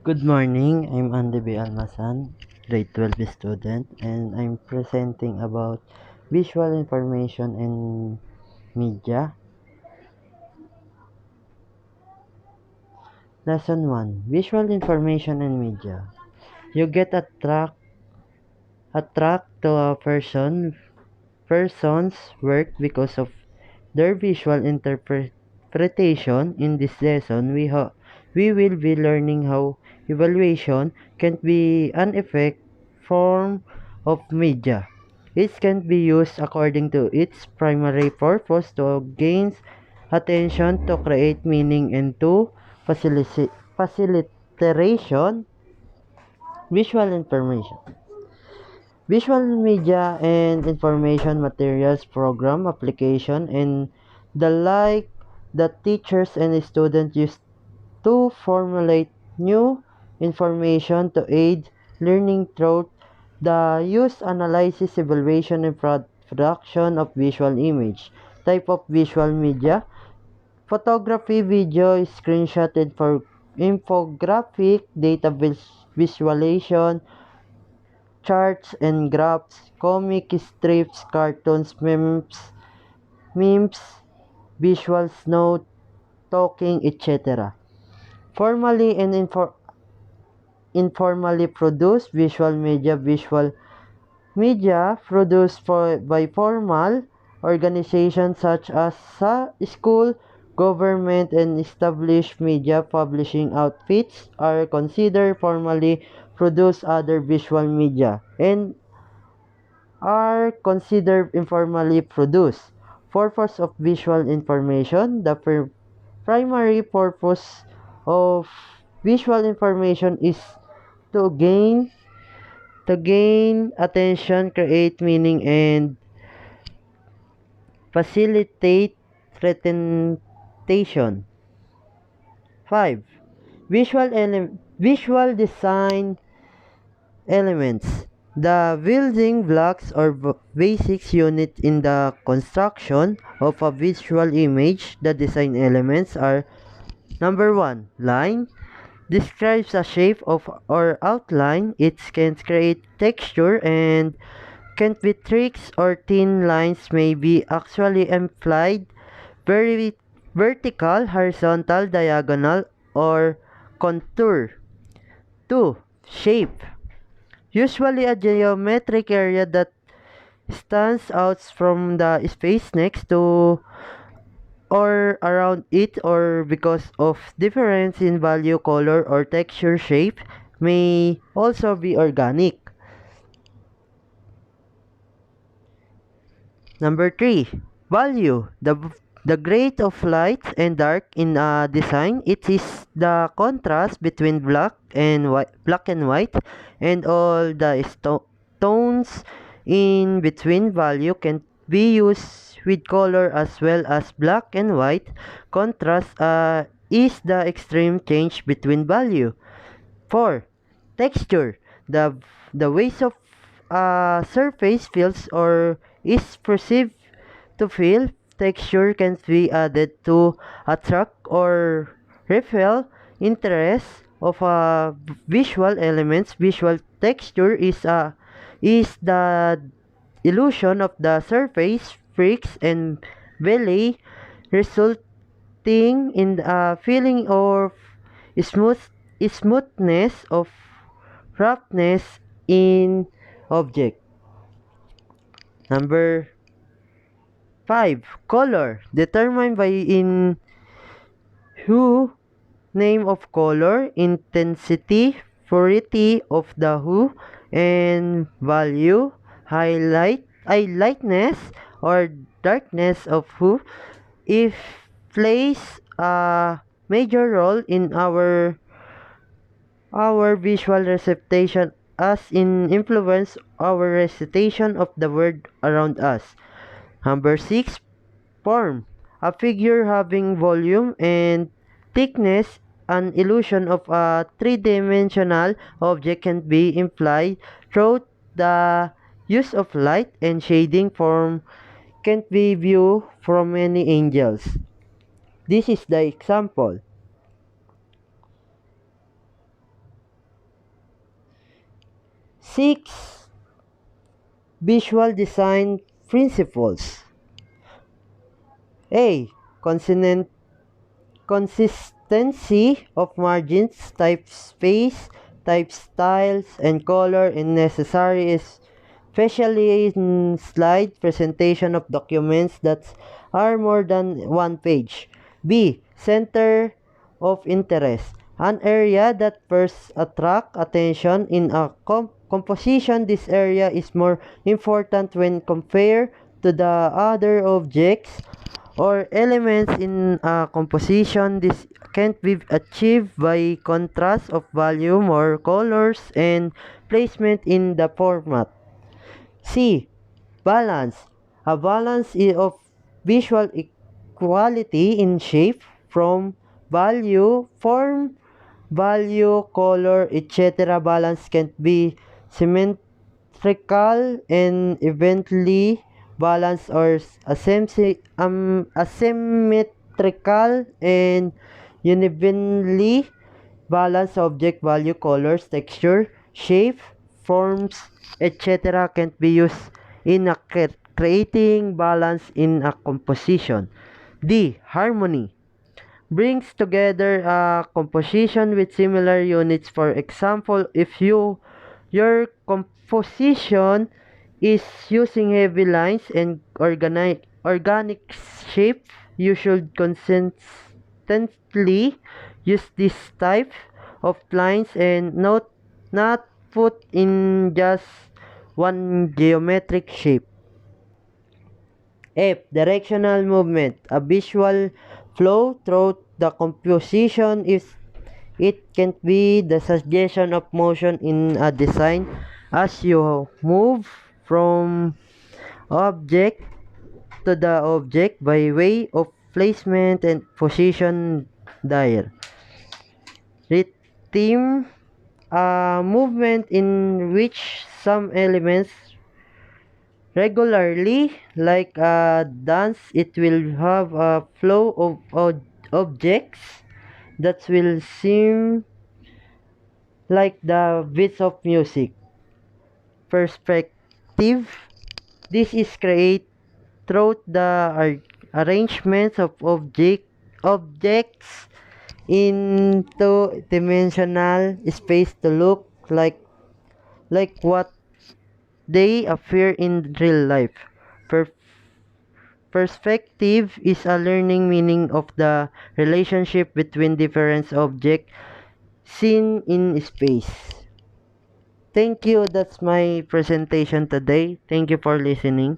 Good morning, I'm Andy B. Almasan, grade 12 student, and I'm presenting about visual information and media. Lesson 1, Visual Information and Media. You get attract to a person's work because of their visual interpretation. In this lesson, we will be learning how evaluation can be an effect form of media. It can be used according to its primary purpose to gain attention, to create meaning, and to facilitation visual information. Visual media and information materials, program, application, and the like that teachers and students use to formulate new information to aid learning through the use, analysis, evaluation, and production of visual image. Type of visual media: photography, video, screenshot, and for infographic, data visualization, charts and graphs, comic strips, cartoons, memes, visuals, note, talking, etc. Formally and informally produced visual media produced by formal organizations such as school, government, and established media publishing outfits are considered formally produced. Other visual media and are considered informally produced. Purpose of visual information: the primary purpose of visual information is to gain attention, create meaning, and facilitate retention. 5. Visual design elements. The building blocks or basics unit in the construction of a visual image. The design elements are: number 1, line. Describes a shape of or outline. It can create texture and can be tricks or thin lines may be actually implied, very vertical, horizontal, diagonal, or contour. 2. Shape. Usually a geometric area that stands out from the space next to or around it, or because of difference in value, color, or texture. Shape may also be organic. Number 3, value. The grade of light and dark in a design. It is the contrast between black and white, and all the tones in between. Value can be used with color as well as black and white. Contrast is the extreme change between value. 4. Texture. The ways of a surface feels or is perceived to feel. Texture can be added to attract or repel interest of visual elements. Visual texture is the illusion of the surface, freaks, and belly, resulting in a feeling of smooth smoothness of roughness in object. Number 5. Color. Determined by in hue, name of color, intensity, purity of the hue, and value, lightness or darkness of hue. If plays a major role in our visual reception, as in influence our recitation of the word around us. Number 6, form. A figure having volume and thickness, an illusion of a three-dimensional object can be implied through the use of light and shading. Form can be viewed from many angles. This is the example. 6. Visual design principles. A. Consistency of margins, type space, type styles, and color is necessary, especially in slide presentation of documents that are more than one page. B. Center of interest. An area that first attract attention in a composition. This area is more important when compared to the other objects or elements in a composition. This can't be achieved by contrast of volume or colors and placement in the format. C. Balance. A balance of visual equality in shape, from value, form, value, color, etc. Balance can be symmetrical and evenly balanced, or asymmetrical and unevenly balanced. Object, value, colors, texture, shape, forms, etc. can be used in creating balance in a composition. D. Harmony. Brings together a composition with similar units. For example, if your composition is using heavy lines and organic shape, you should consistently use this type of lines and not put in just one geometric shape. F. Directional movement. A visual flow through the composition is it can be the suggestion of motion in a design as you move from object to the object by way of placement and position there. Rhythm. A movement in which some elements regularly, like a dance. It will have a flow of objects that will seem like the beats of music. Perspective. This is created through the arrangements of objects in two-dimensional space to look like what they appear in real life. Per- Perspective is a learning meaning of the relationship between different objects seen in space. Thank you. That's my presentation today. Thank you for listening.